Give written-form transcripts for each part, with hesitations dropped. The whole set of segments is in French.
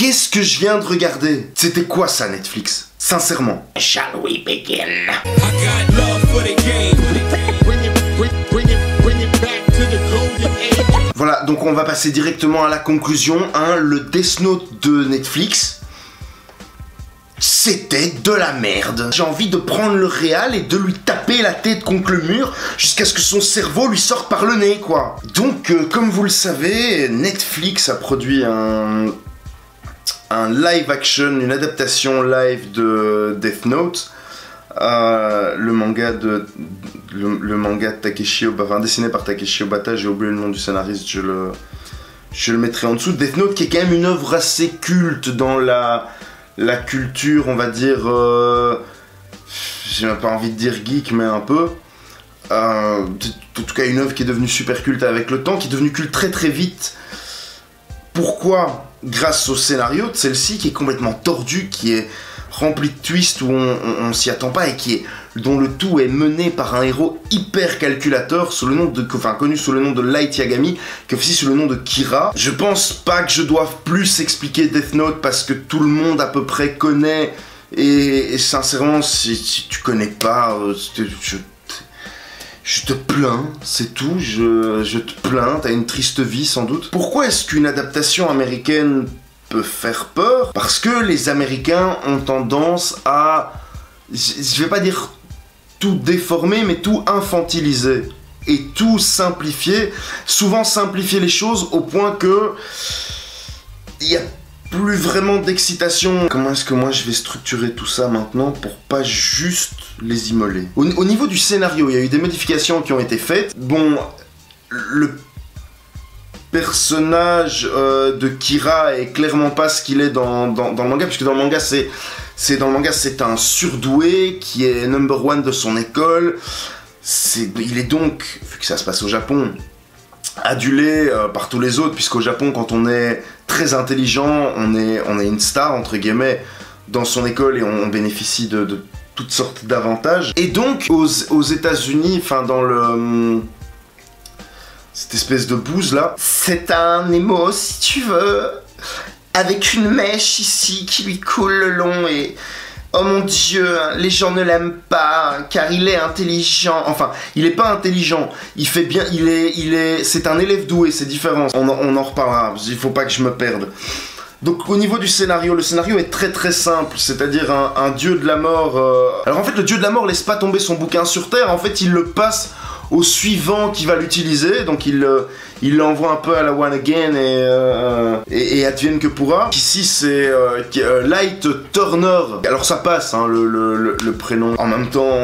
Qu'est-ce que je viens de regarder? C'était quoi ça, Netflix? Sincèrement. Shall we begin? Voilà, donc on va passer directement à la conclusion. Hein, le Death Note de Netflix, c'était de la merde. J'ai envie de prendre le réal et de lui taper la tête contre le mur jusqu'à ce que son cerveau lui sorte par le nez, quoi. Donc, comme vous le savez, Netflix a produit un live action, une adaptation live de Death Note. Le manga de Takeshi Obata, dessiné par Takeshi Obata, j'ai oublié le nom du scénariste, je le mettrai en dessous. Death Note qui est quand même une œuvre assez culte dans la culture, on va dire, j'ai même pas envie de dire geek, mais un peu. En tout cas, une œuvre qui est devenue super culte avec le temps, qui est devenue culte très très vite. Pourquoi? Grâce au scénario de celle-ci, qui est complètement tordu, qui est rempli de twists où on s'y attend pas et dont le tout est mené par un héros hyper calculateur connu sous le nom de Light Yagami, qui est aussi sous le nom de Kira. Je pense pas que je doive plus expliquer Death Note parce que tout le monde à peu près connaît et sincèrement si tu connais pas, je te plains, c'est tout, je te plains, t'as une triste vie sans doute. Pourquoi est-ce qu'une adaptation américaine peut faire peur? Parce que les Américains ont tendance à, je vais pas dire tout déformer, mais tout infantiliser et tout simplifier, souvent simplifier les choses au point que il y a plus vraiment d'excitation. Comment est-ce que moi je vais structurer tout ça maintenant pour pas juste les immoler? Au niveau du scénario, il y a eu des modifications qui ont été faites. Bon, le personnage de Kira est clairement pas ce qu'il est dans le manga, puisque dans le manga c'est un surdoué qui est number one de son école. Il est donc, vu que ça se passe au Japon, adulé par tous les autres, puisqu'au Japon, quand on est très intelligent, on est une star entre guillemets dans son école et on bénéficie de toutes sortes d'avantages. Et donc aux États-Unis, enfin dans cette espèce de bouse là, c'est un émo si tu veux, avec une mèche ici qui lui coule le long et oh mon dieu, les gens ne l'aiment pas car il est intelligent. Enfin, il est pas intelligent, il fait bien, c'est un élève doué, c'est différent. On en reparlera, il faut pas que je me perde. Donc au niveau du scénario, le scénario est très très simple, c'est-à-dire un dieu de la mort. Alors en fait, le dieu de la mort laisse pas tomber son bouquin sur terre, en fait il le passe au suivant qui va l'utiliser, donc il l'envoie un peu à la one again et advienne que pourra. Ici c'est Light Turner, alors ça passe hein, le prénom. En même temps,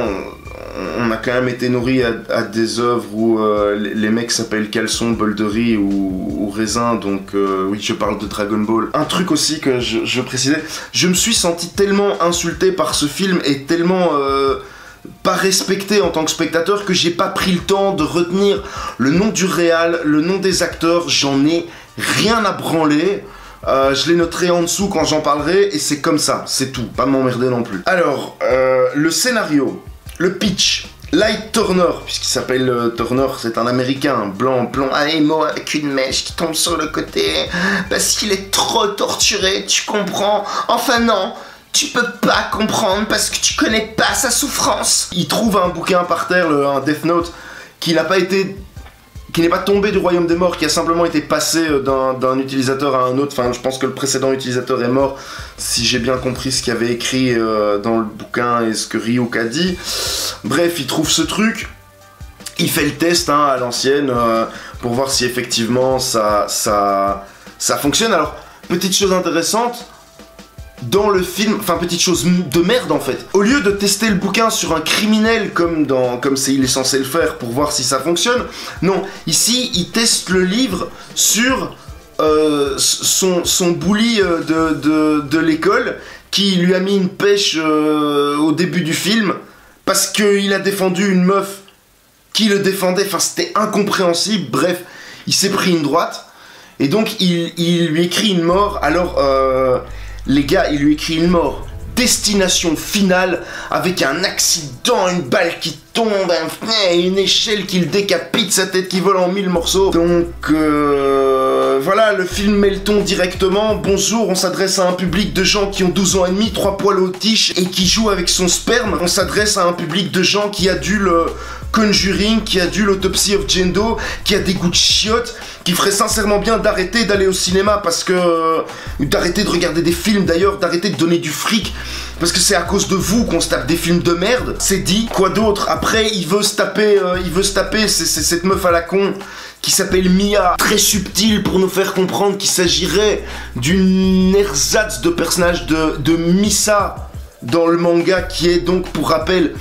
on a quand même été nourri à des œuvres où les mecs s'appellent Caleçon, Bol de riz ou Raisin, donc oui, je parle de Dragon Ball. Un truc aussi que je précisais, je me suis senti tellement insulté par ce film et tellement pas respecté en tant que spectateur que j'ai pas pris le temps de retenir le nom du réal, le nom des acteurs, j'en ai rien à branler. Je les noterai en dessous quand j'en parlerai et c'est comme ça, c'est tout, pas m'emmerder non plus. Alors, le scénario, le pitch, Light Turner, puisqu'il s'appelle Turner, c'est un américain, blanc, un émo avec une mèche qui tombe sur le côté, parce qu'il est trop torturé, tu comprends? Enfin non, tu peux pas comprendre parce que tu connais pas sa souffrance. Il trouve un bouquin par terre, un Death Note, qui n'est pas tombé du royaume des morts, qui a simplement été passé d'un utilisateur à un autre. Enfin, je pense que le précédent utilisateur est mort, si j'ai bien compris ce qu'il y avait écrit dans le bouquin et ce que Ryuk a dit. Bref, il trouve ce truc, il fait le test hein, à l'ancienne pour voir si effectivement ça fonctionne. Alors, petite chose intéressante, dans le film, enfin petite chose de merde en fait, au lieu de tester le bouquin sur un criminel comme il est censé le faire pour voir si ça fonctionne, non, ici il teste le livre sur son bully de l'école qui lui a mis une pêche au début du film parce qu'il a défendu une meuf qui le défendait, enfin c'était incompréhensible, bref, il s'est pris une droite et donc il lui écrit une mort. Alors les gars, il lui écrit une mort, destination finale, avec un accident, une balle qui tombe, une échelle qui le décapite, sa tête qui vole en 1000 morceaux. Donc voilà, Là, le film met le ton directement. Bonjour, on s'adresse à un public de gens qui ont 12 ans et demi, 3 poils aux tiges et qui jouent avec son sperme. On s'adresse à un public de gens qui a dû le Conjuring, qui a dû l'Autopsy of Jane Doe, qui a des goûts de chiottes, qui ferait sincèrement bien d'arrêter d'aller au cinéma parce que... d'arrêter de regarder des films d'ailleurs, d'arrêter de donner du fric. Parce que c'est à cause de vous qu'on se tape des films de merde. C'est dit. Quoi d'autre? Après, il veut se taper c'est cette meuf à la con qui s'appelle Mia, très subtile pour nous faire comprendre qu'il s'agirait d'une ersatz de personnage de Misa dans le manga, qui est donc, pour rappel,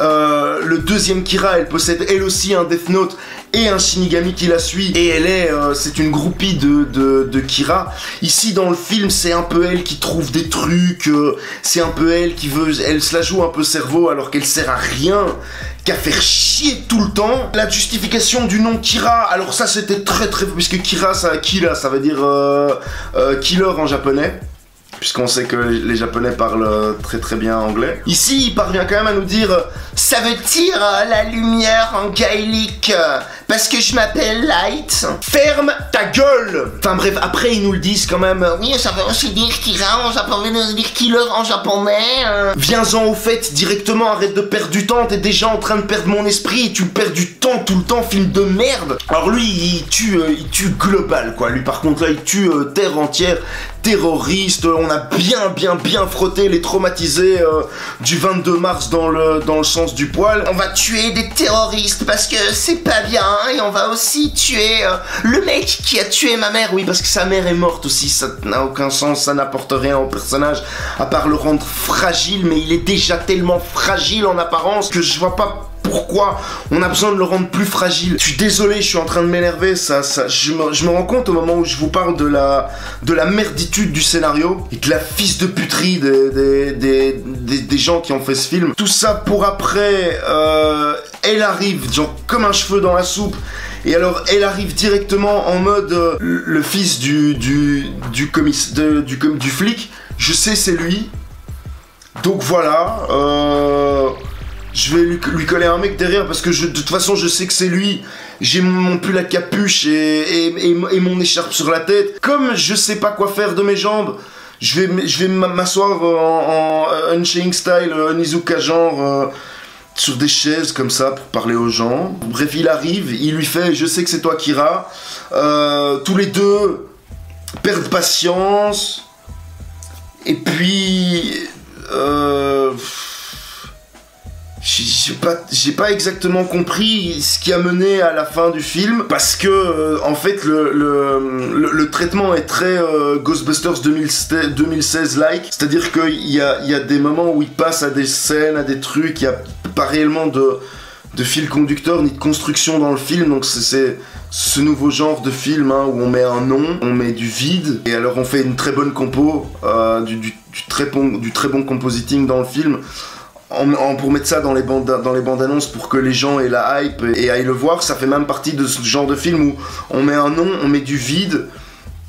le deuxième Kira. Elle possède elle aussi un Death Note et un Shinigami qui la suit, et elle est, c'est une groupie de Kira. Ici dans le film, c'est un peu elle qui trouve des trucs, c'est un peu elle qui veut, elle se la joue un peu cerveau alors qu'elle sert à rien, qu'à faire chier tout le temps. La justification du nom Kira, alors ça c'était très puisque Kira ça veut dire killer en japonais. Puisqu'on sait que les Japonais parlent très bien anglais. Ici, il parvient quand même à nous dire ça veut dire la lumière en gaélique, parce que je m'appelle Light. Ferme ta gueule. Enfin bref, après ils nous le disent quand même. Oui, ça veut aussi dire Kira en japonais, ça veut dire killer en japonais. Viens-en au fait directement, arrête de perdre du temps. T'es déjà en train de perdre mon esprit et tu perds du temps tout le temps, film de merde. Alors lui, il tue global quoi. Lui par contre là, il tue terre entière. Terroriste, on a bien frotté les traumatisés du 22 mars dans le sens du poil. On va tuer des terroristes parce que c'est pas bien, et on va aussi tuer le mec qui a tué ma mère. Oui, parce que sa mère est morte aussi, ça n'a aucun sens, ça n'apporte rien au personnage à part le rendre fragile, mais il est déjà tellement fragile en apparence que je vois pas pourquoi on a besoin de le rendre plus fragile. Je suis désolé, je suis en train de m'énerver, je me rends compte au moment où je vous parle de la merditude du scénario et de la fisse de puterie des gens qui ont fait ce film. Tout ça pour après, elle arrive, genre comme un cheveu dans la soupe. Et alors, elle arrive directement en mode le fils du flic. Je sais, c'est lui. Donc voilà, je vais lui coller un mec derrière parce que de toute façon je sais que c'est lui. J'ai mon pull à capuche et mon écharpe sur la tête. Comme je sais pas quoi faire de mes jambes, je vais m'asseoir en Unchained style, Nizuka genre, sur des chaises comme ça pour parler aux gens. Bref, il arrive, il lui fait « Je sais que c'est toi Kira ». Tous les deux perdent patience. Et puis... j'ai pas exactement compris ce qui a mené à la fin du film, parce que en fait le traitement est très Ghostbusters 2016 like, c'est-à-dire qu'il y a des moments où il passe à des scènes, à des trucs, il y a pas réellement de fil conducteur ni de construction dans le film, donc c'est ce nouveau genre de film où on met un nom, on met du vide, et alors on fait une très bonne compo, du très bon compositing dans le film, pour mettre ça dans les bandes annonces pour que les gens aient la hype et aillent le voir. Ça fait même partie de ce genre de film où on met un nom, on met du vide,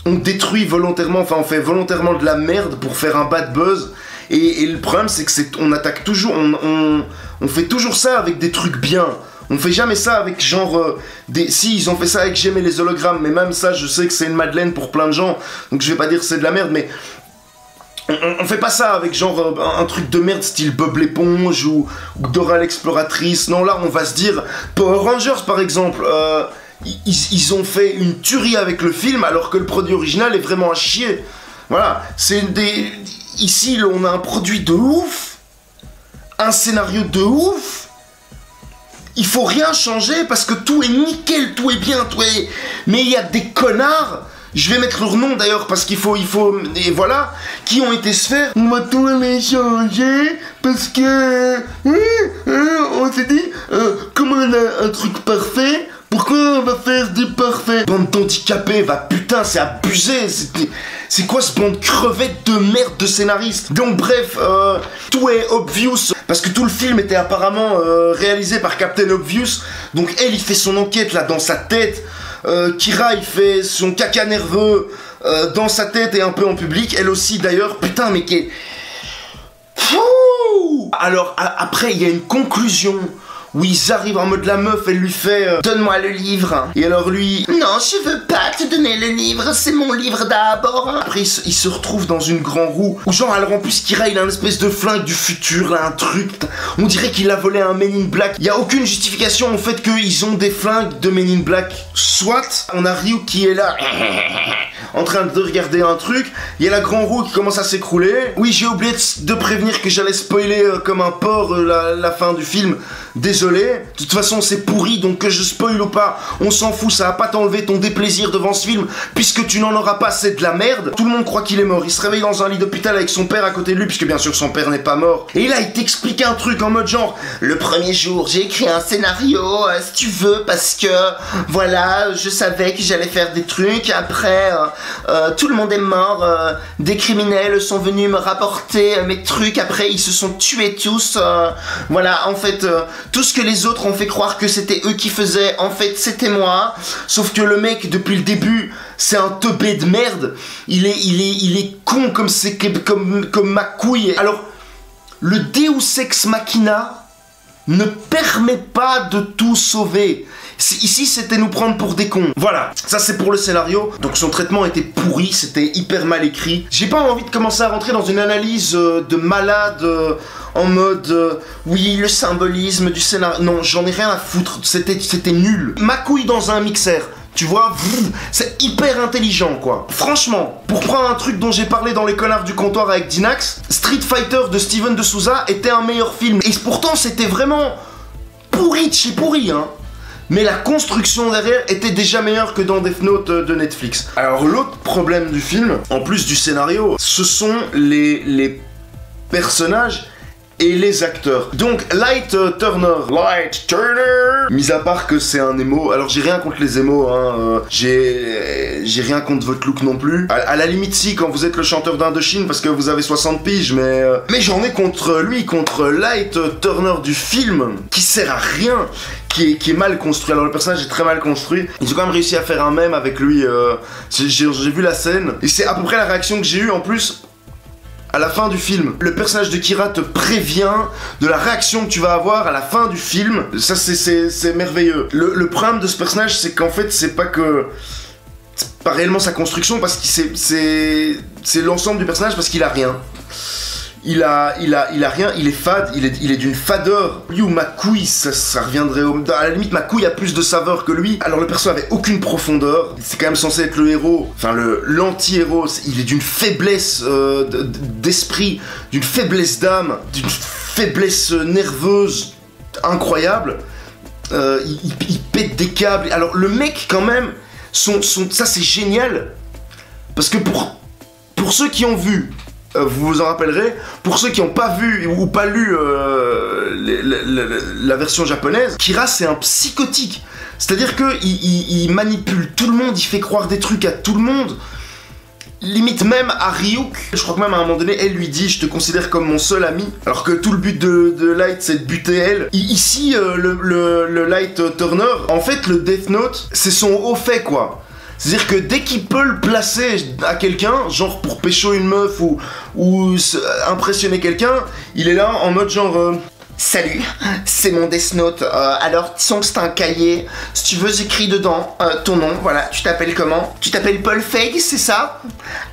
on détruit volontairement, enfin on fait volontairement de la merde pour faire un bad buzz. Et le problème c'est que on attaque toujours, on fait toujours ça avec des trucs bien. On fait jamais ça avec genre si ils ont fait ça avec J'aimais les hologrammes, mais même ça je sais que c'est une madeleine pour plein de gens, donc je vais pas dire que c'est de la merde, mais on fait pas ça avec genre un truc de merde style Bob l'éponge ou Dora l'exploratrice. Non, là on va se dire Power Rangers par exemple, ils ont fait une tuerie avec le film alors que le produit original est vraiment à chier. Voilà, ici on a un produit de ouf, un scénario de ouf. Il faut rien changer parce que tout est nickel, tout est bien, mais il y a des connards. Je vais mettre leur nom d'ailleurs parce qu'il faut, et voilà, qui ont été se faire. On va tout les changer parce que, on s'est dit, comme on a un truc parfait, pourquoi on va faire des parfaits? Bande d'handicapés, putain, c'est abusé, c'est quoi ce bande crevette de merde de scénariste? Donc bref, tout est obvious, parce que tout le film était apparemment réalisé par Captain Obvious, donc elle, il fait son enquête là dans sa tête. Kira il fait son caca nerveux dans sa tête et un peu en public, elle aussi d'ailleurs, putain mais qu'est... Alors après il y a une conclusion où ils arrivent en mode la meuf, elle lui fait donne-moi le livre. Et alors lui, non, je veux pas te donner le livre, c'est mon livre d'abord. Après il se retrouve dans une grande roue où genre elle remplit Kira, il a une espèce de flingue du futur, là, un truc. On dirait qu'il a volé un Men in Black. Il y a aucune justification au fait qu'ils ont des flingues de Men in Black. Soit on a Ryu qui est là en train de regarder un truc, il y a la grande roue qui commence à s'écrouler. Oui, j'ai oublié de prévenir que j'allais spoiler comme un porc la fin du film. Désolé, de toute façon c'est pourri, donc que je spoil ou pas, on s'en fout, ça va pas t'enlever ton déplaisir devant ce film, puisque tu n'en auras pas, c'est de la merde. Tout le monde croit qu'il est mort, il se réveille dans un lit d'hôpital avec son père à côté de lui, puisque bien sûr son père n'est pas mort. Et là il t'explique un truc en mode genre, le premier jour j'ai écrit un scénario, si tu veux, parce que voilà, je savais que j'allais faire des trucs, après tout le monde est mort, des criminels sont venus me rapporter mes trucs, après ils se sont tués tous, voilà, en fait tout ce que les autres ont fait croire que c'était eux qui faisaient, en fait c'était moi. Sauf que le mec depuis le début c'est un teubé de merde. Il est con comme ma couille. Alors le Deus Ex Machina ne permet pas de tout sauver. Ici c'était nous prendre pour des cons. Voilà, ça c'est pour le scénario. Donc son traitement était pourri, c'était hyper mal écrit. J'ai pas envie de commencer à rentrer dans une analyse de malade en mode oui, le symbolisme du scénario. Non, j'en ai rien à foutre, c'était nul. Ma couille dans un mixeur. Tu vois, c'est hyper intelligent quoi. Franchement, pour prendre un truc dont j'ai parlé dans Les Connards du Comptoir avec Dinax, Street Fighter de Steven de Souza était un meilleur film. Et pourtant c'était vraiment pourri de chez pourri hein. Mais la construction derrière était déjà meilleure que dans Death Note de Netflix. Alors l'autre problème du film, en plus du scénario, ce sont les personnages et les acteurs. Donc Light Turner, mis à part que c'est un émo, alors j'ai rien contre les émos hein, j'ai rien contre votre look non plus. À la limite si, quand vous êtes le chanteur d'Indochine parce que vous avez 60 piges, mais j'en ai contre lui, contre Light Turner du film, qui sert à rien, qui est mal construit. Alors le personnage est très mal construit. Ils ont quand même réussi à faire un mème avec lui, j'ai vu la scène, et c'est à peu près la réaction que j'ai eue en plus. À la fin du film, le personnage de Kira te prévient de la réaction que tu vas avoir à la fin du film. Ça, c'est merveilleux. Le problème de ce personnage, c'est qu'en fait, c'est pas réellement sa construction, parce que c'est l'ensemble du personnage, parce qu'il a rien. Il a rien, il est fade, il est d'une fadeur. Lui ou ma couille, ça reviendrait à la limite, ma couille a plus de saveur que lui. Alors le perso avait aucune profondeur. C'est quand même censé être le héros, enfin l'anti-héros. Il est d'une faiblesse d'esprit, d'une faiblesse d'âme, d'une faiblesse nerveuse incroyable. Il pète des câbles. Alors le mec quand même, ça c'est génial. Parce que pour ceux qui ont vu, vous vous en rappellerez, pour ceux qui n'ont pas vu ou pas lu la version japonaise, Kira c'est un psychotique. C'est-à-dire qu'il manipule tout le monde, il fait croire des trucs à tout le monde. Limite même à Ryuk, je crois que même à un moment donné, elle lui dit « Je te considère comme mon seul ami », alors que tout le but de Light c'est de buter elle. Ici, le Light Turner, en fait le Death Note, c'est son haut fait quoi. C'est-à-dire que dès qu'il peut le placer à quelqu'un, genre pour pécho une meuf ou impressionner quelqu'un, il est là en mode genre salut, c'est mon Death Note, alors disons que c'est un cahier, si tu veux j'écris dedans ton nom, voilà, tu t'appelles comment? Tu t'appelles Paul Feig, c'est ça?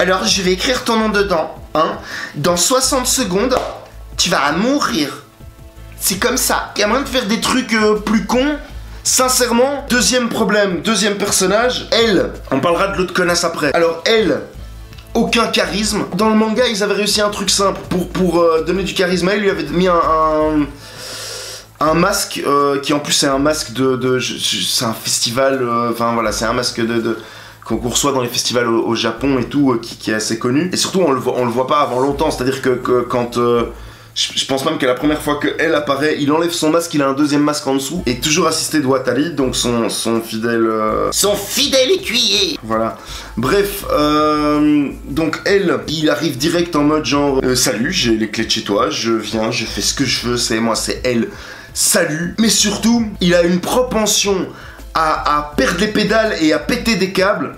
Alors je vais écrire ton nom dedans, hein. Dans 60 secondes, tu vas mourir. C'est comme ça. Il y a moyen de faire des trucs plus cons. Sincèrement, deuxième problème, deuxième personnage, elle, on parlera de l'autre connasse après. Alors elle, aucun charisme. Dans le manga, ils avaient réussi un truc simple pour donner du charisme à elle, lui avait mis un masque, qui en plus c'est un masque c'est un festival, enfin voilà, c'est un masque qu'on reçoit dans les festivals au Japon et tout, qui est assez connu. Et surtout, on le voit pas avant longtemps, c'est-à-dire que quand... je pense même que la première fois qu'elle apparaît, il enlève son masque, il a un deuxième masque en dessous, et toujours assisté de Watali, donc son fidèle... Son fidèle écuyer. Voilà. Bref, donc elle, il arrive direct en mode genre salut, j'ai les clés de chez toi, je viens, je fais ce que je veux, c'est moi, c'est elle. Salut. Mais surtout, il a une propension à perdre les pédales et à péter des câbles.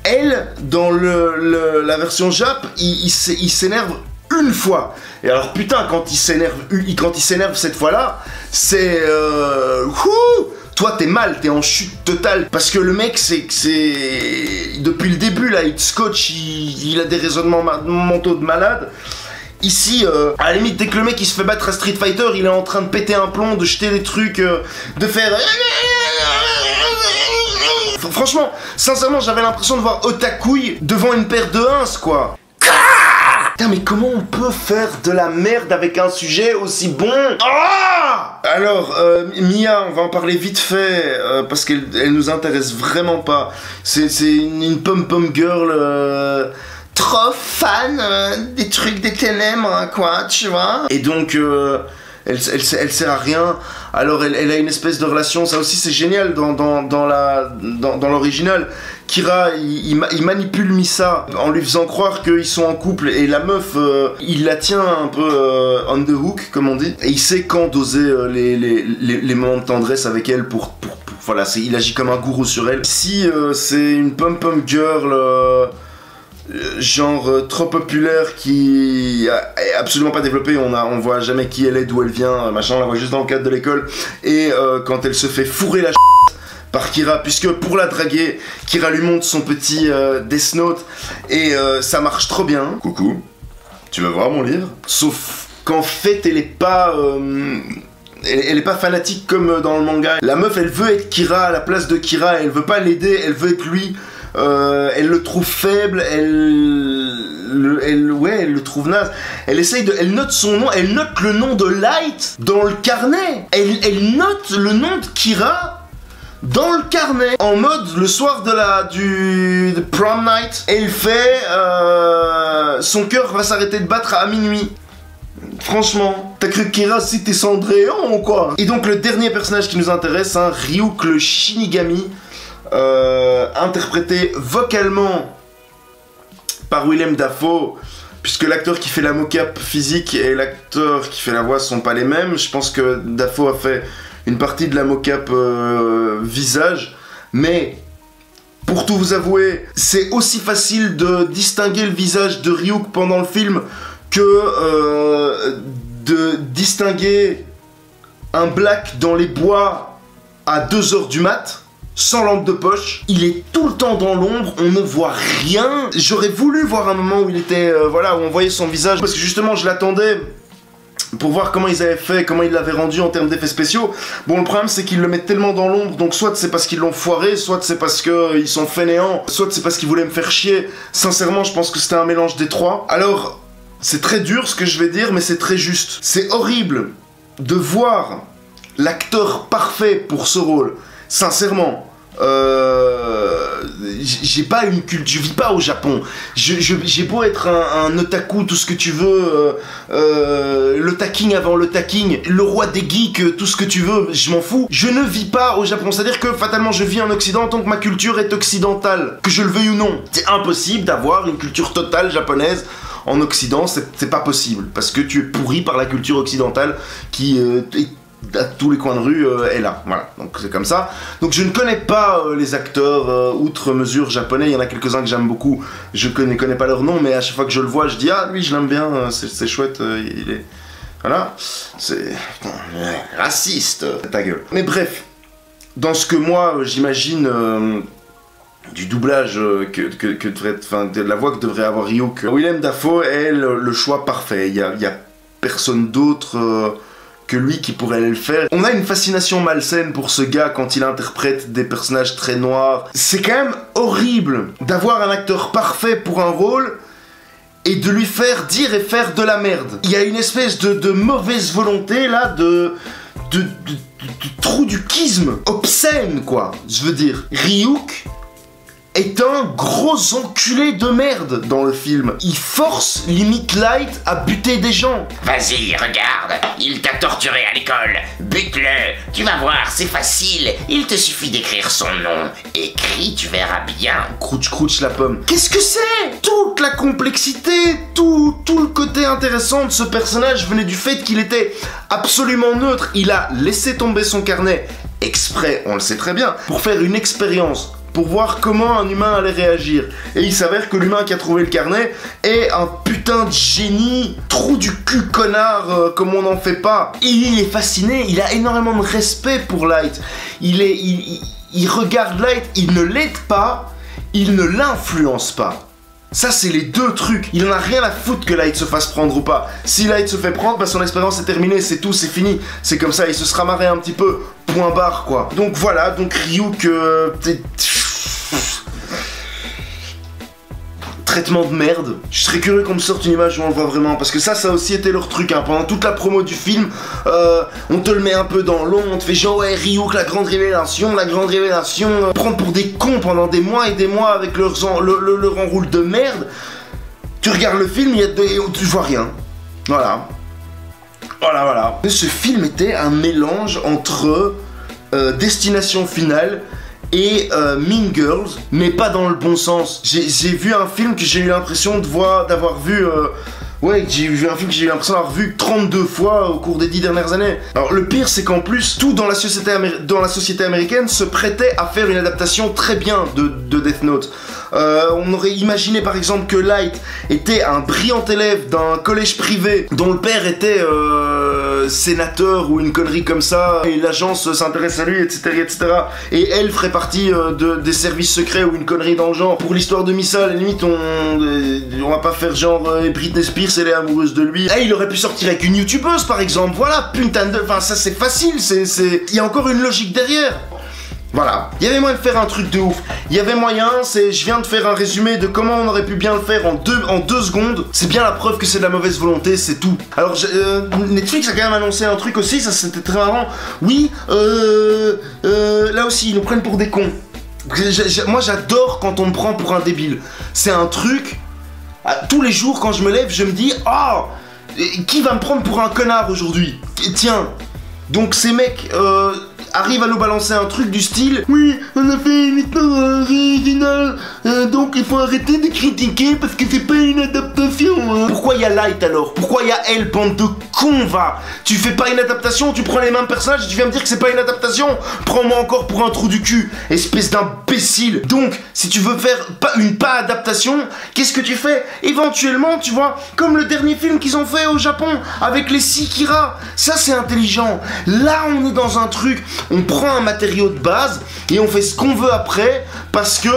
Elle, dans la version Jap, il s'énerve une fois. Et alors putain, quand il s'énerve cette fois-là, c'est toi t'es mal, t'es en chute totale. Parce que le mec, c'est depuis le début là, il te scotche, il a des raisonnements mentaux de malade. Ici, à la limite, dès que le mec il se fait battre à Street Fighter, il est en train de péter un plomb, de jeter des trucs, de faire... Franchement, sincèrement, j'avais l'impression de voir Otakouille devant une paire de ins, quoi. Putain, mais comment on peut faire de la merde avec un sujet aussi bon? Alors, Mia, on va en parler vite fait, parce qu'elle nous intéresse vraiment pas. C'est une pom-pom girl... trop fan des trucs des ténèbres, quoi, tu vois. Et donc, elle sert à rien. Alors, elle a une espèce de relation, ça aussi c'est génial dans l'original. Kira, il manipule Misa en lui faisant croire qu'ils sont en couple, et la meuf, il la tient un peu on the hook, comme on dit. Et il sait quand doser les moments de tendresse avec elle voilà, il agit comme un gourou sur elle. Si c'est une pom-pom girl... genre trop populaire qui est absolument pas développée, on voit jamais qui elle est, d'où elle vient, machin, on la voit juste dans le cadre de l'école, et quand elle se fait fourrer la par Kira, puisque pour la draguer, Kira lui montre son petit Death Note, et ça marche trop bien. Coucou, tu veux voir mon livre? Sauf qu'en fait elle est pas... Elle est pas fanatique comme dans le manga. La meuf, elle veut être Kira à la place de Kira, elle veut pas l'aider, elle veut être lui. Elle le trouve faible, elle le trouve naze. Elle note son nom, elle note le nom de Light dans le carnet. Elle note le nom de Kira dans le carnet. En mode, le soir de prom night, elle fait son cœur va s'arrêter de battre à minuit. Franchement, t'as cru que Kira c'était Cendrillon ou quoi? Et donc le dernier personnage qui nous intéresse, hein, Ryuk le Shinigami. Interprété vocalement par Willem Dafoe, puisque l'acteur qui fait la mocap physique et l'acteur qui fait la voix sont pas les mêmes. Je pense que Dafoe a fait une partie de la mocap visage, mais pour tout vous avouer, c'est aussi facile de distinguer le visage de Ryuk pendant le film que de distinguer un black dans les bois à 2h du mat. Sans lampe de poche, il est tout le temps dans l'ombre, on ne voit rien. J'aurais voulu voir un moment où il était, voilà, où on voyait son visage, parce que justement je l'attendais pour voir comment ils avaient fait, comment ils l'avaient rendu en termes d'effets spéciaux. Bon, le problème c'est qu'ils le mettent tellement dans l'ombre, donc soit c'est parce qu'ils l'ont foiré, soit c'est parce qu'ils sont fainéants, soit c'est parce qu'ils voulaient me faire chier. Sincèrement, je pense que c'était un mélange des trois. Alors, c'est très dur ce que je vais dire, mais c'est très juste. C'est horrible de voir l'acteur parfait pour ce rôle. Sincèrement, j'ai pas une culture, je vis pas au Japon. J'ai beau être un otaku, tout ce que tu veux, le taking avant le taking, le roi des geeks, tout ce que tu veux, je m'en fous. Je ne vis pas au Japon, c'est-à-dire que fatalement je vis en Occident tant que ma culture est occidentale, que je le veuille ou non. C'est impossible d'avoir une culture totale japonaise en Occident, c'est pas possible, parce que tu es pourri par la culture occidentale qui est à tous les coins de rue est là, voilà, donc c'est comme ça. Donc je ne connais pas les acteurs outre mesure japonais, il y en a quelques-uns que j'aime beaucoup, je ne connais pas leur nom, mais à chaque fois que je le vois, je dis ah lui je l'aime bien, c'est chouette, il est... Voilà, c'est... raciste, ta gueule. Mais bref, dans ce que moi j'imagine du doublage que devrait, enfin de la voix que devrait avoir Ryuk, Willem Dafoe est le choix parfait, il y a personne d'autre... que lui qui pourrait le faire. On a une fascination malsaine pour ce gars quand il interprète des personnages très noirs. C'est quand même horrible d'avoir un acteur parfait pour un rôle et de lui faire dire et faire de la merde. Il y a une espèce de mauvaise volonté là, de trou du kisme obscène quoi, je veux dire. Ryuk est un gros enculé de merde dans le film. Il force limite Light à buter des gens. Vas-y, regarde, il t'a torturé à l'école. Bute-le, tu vas voir, c'est facile. Il te suffit d'écrire son nom. Écris, tu verras bien. Crouch crouch la pomme. Qu'est-ce que c'est? Toute la complexité, tout le côté intéressant de ce personnage venait du fait qu'il était absolument neutre. Il a laissé tomber son carnet exprès, on le sait très bien, pour faire une expérience pour voir comment un humain allait réagir. Et il s'avère que l'humain qui a trouvé le carnet est un putain de génie, trou du cul connard, comme on n'en fait pas. Et il est fasciné, il a énormément de respect pour Light. Il regarde Light, il ne l'aide pas, il ne l'influence pas. Ça, c'est les deux trucs. Il en a rien à foutre que Light se fasse prendre ou pas. Si Light se fait prendre, bah son expérience est terminée, c'est tout, c'est fini. C'est comme ça, il se sera marré un petit peu. Point barre, quoi. Donc voilà, donc Ryuk... traitement de merde. Je serais curieux qu'on me sorte une image où on le voit vraiment, parce que ça a aussi été leur truc, hein. Pendant toute la promo du film, on te le met un peu dans l'ombre, on te fait genre ouais Ryuk, la grande révélation, prendre pour des cons pendant des mois et des mois avec leur enroule de merde. Tu regardes le film, tu vois rien. Voilà. Ce film était un mélange entre Destination Finale et Mean Girls, mais pas dans le bon sens. J'ai vu un film que j'ai eu l'impression d'avoir vu... j'ai vu un film que j'ai eu l'impression d'avoir vu 32 fois au cours des 10 dernières années. Alors le pire, c'est qu'en plus, tout dans la société américaine se prêtait à faire une adaptation très bien de Death Note. On aurait imaginé par exemple que Light était un brillant élève d'un collège privé dont le père était sénateur ou une connerie comme ça, et l'agence s'intéresse à lui, etc. Et elle ferait partie des services secrets ou une connerie dans le genre. Pour l'histoire de Missa, à la limite, on va pas faire genre Britney Spears, elle est amoureuse de lui. Il aurait pu sortir avec une youtubeuse par exemple, voilà, putain de... Enfin ça c'est facile, il y a encore une logique derrière. Voilà, il y avait moyen de faire un truc de ouf. Il y avait moyen, je viens de faire un résumé de comment on aurait pu bien le faire en deux secondes. C'est bien la preuve que c'est de la mauvaise volonté, c'est tout. Alors, Netflix a quand même annoncé un truc aussi, ça c'était très marrant. Oui, là aussi, ils nous prennent pour des cons. Moi, j'adore quand on me prend pour un débile. C'est un truc, tous les jours, quand je me lève, je me dis, oh, qui va me prendre pour un connard aujourd'hui? Tiens, donc ces mecs... arrive à nous balancer un truc du style oui, on a fait une histoire originale, donc il faut arrêter de critiquer parce que c'est pas une adaptation, hein. Pourquoi il y a Light alors? Pourquoi il y a elle, bande de cons, va? Tu fais pas une adaptation, tu prends les mêmes personnages et tu viens me dire que c'est pas une adaptation? Prends-moi encore pour un trou du cul, espèce d'imbécile. Donc, si tu veux faire une pas adaptation, qu'est-ce que tu fais? Éventuellement, tu vois, comme le dernier film qu'ils ont fait au Japon avec les 6 Kira, ça c'est intelligent. Là, on est dans un truc... On prend un matériau de base et on fait ce qu'on veut après parce que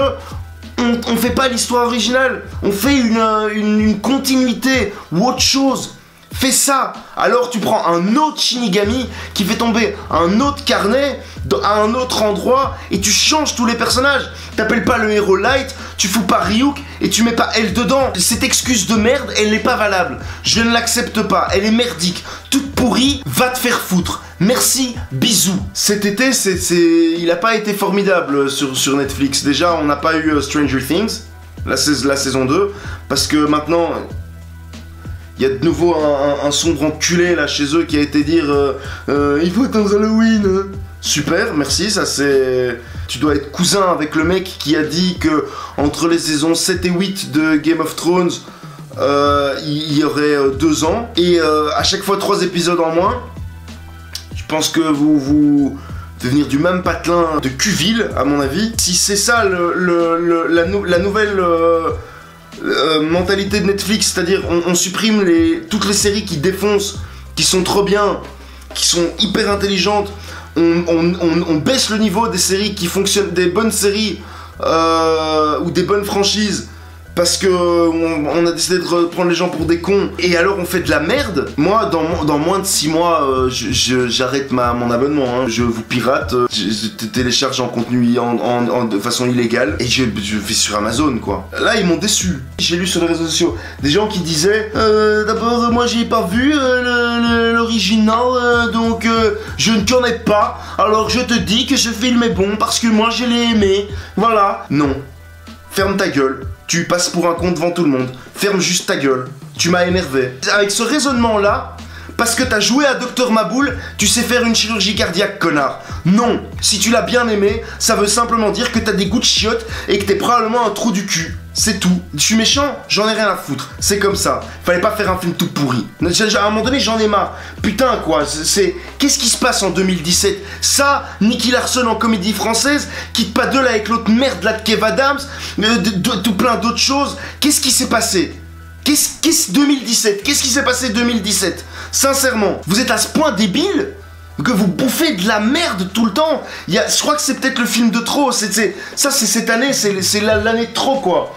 on fait pas l'histoire originale, on fait une continuité ou autre chose. Fais ça. Alors tu prends un autre Shinigami qui fait tomber un autre carnet à un autre endroit et tu changes tous les personnages. T'appelles pas le héros Light, tu fous pas Ryuk et tu mets pas elle dedans. Cette excuse de merde, elle n'est pas valable. Je ne l'accepte pas, elle est merdique. Toute pourrie, va te faire foutre. Merci, bisous. Cet été, il a pas été formidable sur Netflix. Déjà, on n'a pas eu Stranger Things, la saison 2, parce que maintenant... Il y a de nouveau un sombre enculé là chez eux qui a été dire il faut attendre Halloween. Hein. Super, merci, ça c'est... Tu dois être cousin avec le mec qui a dit que entre les saisons 7 et 8 de Game of Thrones, il y aurait 2 ans. Et à chaque fois 3 épisodes en moins. Je pense que vous devez venir du même patelin de Cuville, à mon avis. Si c'est ça la nouvelle... mentalité de Netflix, c'est-à-dire on supprime toutes les séries qui défoncent, qui sont trop bien, qui sont hyper intelligentes, on baisse le niveau des séries qui fonctionnent, des bonnes séries ou des bonnes franchises parce que on a décidé de prendre les gens pour des cons et alors on fait de la merde. Moi dans moins de 6 mois j'arrête mon abonnement, hein. Je vous pirate, je télécharge en contenu de façon illégale et je vais sur Amazon quoi. Là ils m'ont déçu. J'ai lu sur les réseaux sociaux des gens qui disaient d'abord moi j'ai pas vu l'original donc je ne connais pas, alors je te dis que ce film est bon parce que moi je l'ai aimé. Voilà. Non. Ferme ta gueule. Tu passes pour un con devant tout le monde. Ferme juste ta gueule. Tu m'as énervé. Avec ce raisonnement-là, Parce que t'as joué à Dr Maboul, tu sais faire une chirurgie cardiaque, connard. Non, si tu l'as bien aimé, ça veut simplement dire que t'as des goûts de chiottes et que t'es probablement un trou du cul. C'est tout. Je suis méchant, j'en ai rien à foutre. C'est comme ça. Fallait pas faire un film tout pourri. À un moment donné, j'en ai marre. Putain, quoi. Qu'est-ce qui se passe en 2017? Ça, Nicky Larson en comédie française, quitte pas deux là avec l'autre merde là de Kev Adams, tout plein d'autres choses. Qu'est-ce qui s'est passé? Qu'est-ce 2017? Qu'est-ce qui s'est passé 2017? Sincèrement, vous êtes à ce point débile que vous bouffez de la merde tout le temps. Je crois que c'est peut-être le film de trop. Ça, c'est cette année, c'est l'année de trop, quoi.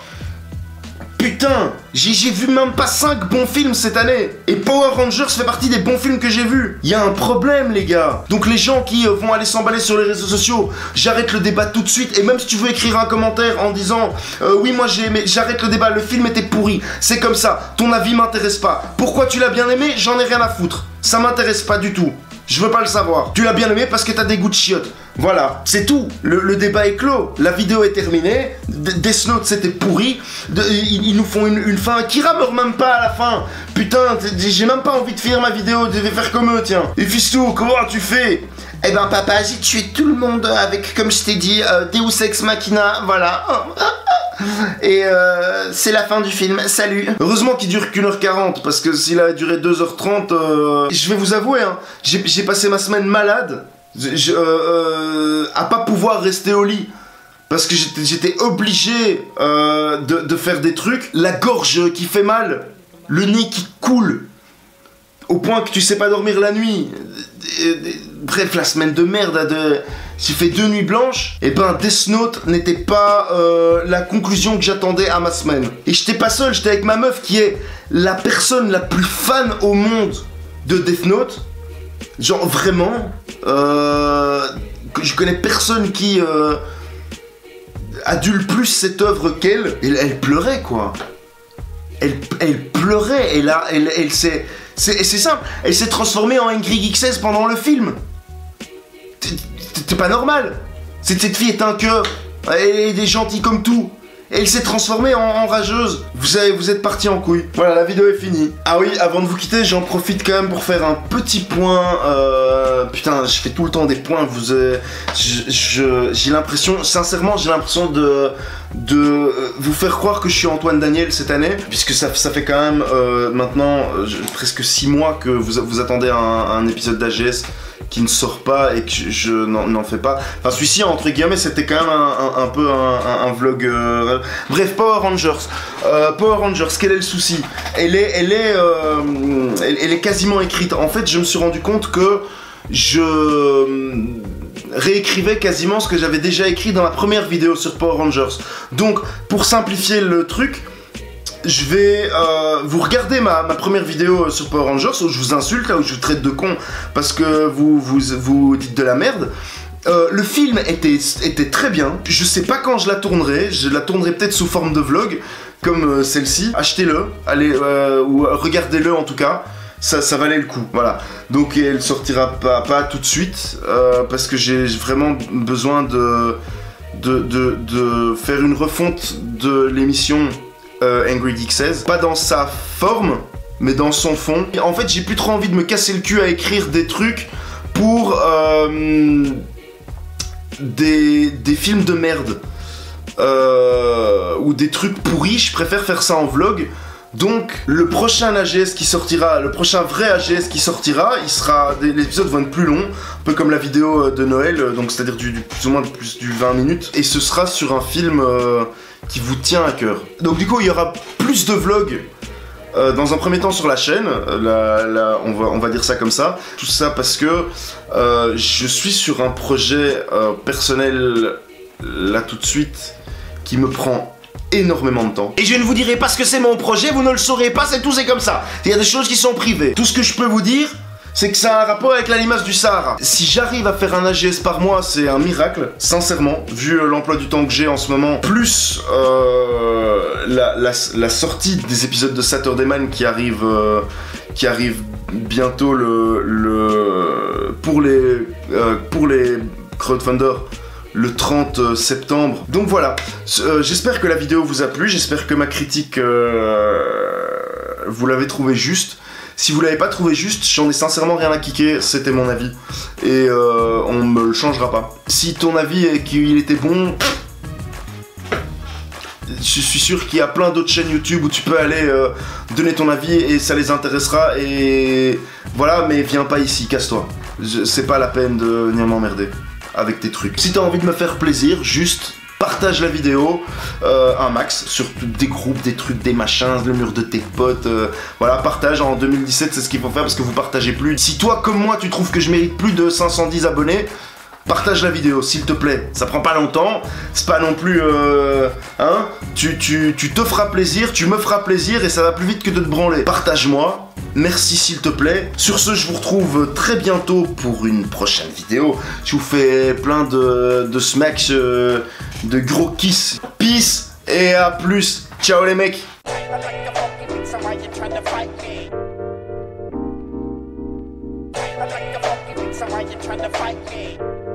Putain, j'ai vu même pas 5 bons films cette année. Et Power Rangers fait partie des bons films que j'ai vus. Il y a un problème, les gars. Donc les gens qui vont aller s'emballer sur les réseaux sociaux, j'arrête le débat tout de suite. Et même si tu veux écrire un commentaire en disant oui, moi j'ai aimé, j'arrête le débat, le film était pourri. C'est comme ça, ton avis m'intéresse pas. Pourquoi tu l'as bien aimé? J'en ai rien à foutre. Ça m'intéresse pas du tout. Je veux pas le savoir. Tu l'as bien aimé parce que t'as des goûts de chiottes. Voilà, c'est tout. Le débat est clos. La vidéo est terminée. Death Note c'était pourri. Ils nous font une fin. Kira meurt même pas à la fin. Putain, j'ai même pas envie de finir ma vidéo. Je vais faire comme eux, tiens. Et Fistou, comment tu fais? Eh ben papa, j'ai tué tout le monde avec, comme je t'ai dit, Deus Ex Machina, voilà. Et c'est la fin du film, salut. Heureusement qu'il dure qu'1h40, parce que s'il avait duré 2h30, je vais vous avouer, hein, j'ai passé ma semaine malade, à pas pouvoir rester au lit. Parce que j'étais obligé de faire des trucs, la gorge qui fait mal, le nez qui coule, au point que tu sais pas dormir la nuit. Bref, la semaine de merde, j'ai fait 2 nuits blanches, et ben Death Note n'était pas la conclusion que j'attendais à ma semaine. Et j'étais pas seul, j'étais avec ma meuf qui est la personne la plus fan au monde de Death Note. Genre vraiment, je connais personne qui adule plus cette œuvre qu'elle. Elle pleurait, quoi. Elle pleurait, elle s'est... C'est simple, elle s'est transformée en Angry Geek 16 pendant le film. C'est pas normal. Cette fille est un cœur. Elle est gentille comme tout. Elle s'est transformée en rageuse. Vous êtes partis en couille. Voilà, la vidéo est finie. Ah oui, avant de vous quitter, j'en profite quand même pour faire un petit point. Putain, je fais tout le temps des points. J'ai l'impression, sincèrement, j'ai l'impression de vous faire croire que je suis Antoine Daniel cette année, puisque ça fait quand même maintenant presque 6 mois que vous attendez un épisode d'AGS qui ne sort pas et que je n'en fais pas. Enfin, celui-ci, entre guillemets, c'était quand même un peu un vlog. Bref, Power Rangers. Power Rangers, quel est le souci? Elle est quasiment écrite. En fait, je me suis rendu compte que je réécrivais quasiment ce que j'avais déjà écrit dans ma première vidéo sur Power Rangers. Donc, pour simplifier le truc, je vais vous regarder ma première vidéo sur Power Rangers où je vous insulte, là où je vous traite de con parce que vous dites de la merde. Le film était très bien. Je sais pas quand je la tournerai peut-être sous forme de vlog comme celle-ci. Achetez-le, allez ou regardez-le en tout cas. Ça valait le coup, voilà. Donc elle sortira pas tout de suite parce que j'ai vraiment besoin de faire une refonte de l'émission Angry Geek 16. Pas dans sa forme, mais dans son fond. Et en fait, j'ai plus trop envie de me casser le cul à écrire des trucs pour des films de merde ou des trucs pourris. Je préfère faire ça en vlog. Donc le prochain AGS qui sortira, le prochain vrai AGS qui sortira, les épisodes vont être plus longs, un peu comme la vidéo de Noël, donc c'est-à-dire plus ou moins plus du 20 minutes, et ce sera sur un film qui vous tient à cœur. Donc du coup il y aura plus de vlogs dans un premier temps sur la chaîne, on va dire ça comme ça, tout ça parce que je suis sur un projet personnel là tout de suite qui me prend énormément de temps. Et je ne vous dirai pas ce que c'est mon projet, vous ne le saurez pas, c'est tout, c'est comme ça. Il y a des choses qui sont privées. Tout ce que je peux vous dire, c'est que ça a un rapport avec la limace du Sahara. Si j'arrive à faire un AGS par mois, c'est un miracle, sincèrement, vu l'emploi du temps que j'ai en ce moment, plus la sortie des épisodes de Saturday Man qui arrive bientôt pour les crowdfunders le 30 septembre. Donc voilà, j'espère que la vidéo vous a plu, j'espère que ma critique vous l'avez trouvée juste. Si vous l'avez pas trouvé juste, j'en ai sincèrement rien à kicker, c'était mon avis. Et on me le changera pas. Si ton avis est qu'il était bon, je suis sûr qu'il y a plein d'autres chaînes YouTube où tu peux aller donner ton avis et ça les intéressera. Et voilà, mais viens pas ici, casse-toi. C'est pas la peine de venir m'emmerder avec tes trucs. Si t'as envie de me faire plaisir, juste partage la vidéo un max sur des groupes, des trucs, des machins, le mur de tes potes. Voilà, partage. En 2017, c'est ce qu'il faut faire parce que vous partagez plus. Si toi, comme moi, tu trouves que je mérite plus de 510 abonnés, partage la vidéo, s'il te plaît. Ça prend pas longtemps. C'est pas non plus... hein, tu te feras plaisir, tu me feras plaisir et ça va plus vite que de te branler. Partage-moi. Merci s'il te plaît. Sur ce, je vous retrouve très bientôt pour une prochaine vidéo. Je vous fais plein de smacks, de gros kiss. Peace et à plus. Ciao les mecs. Somebody trying to fight me.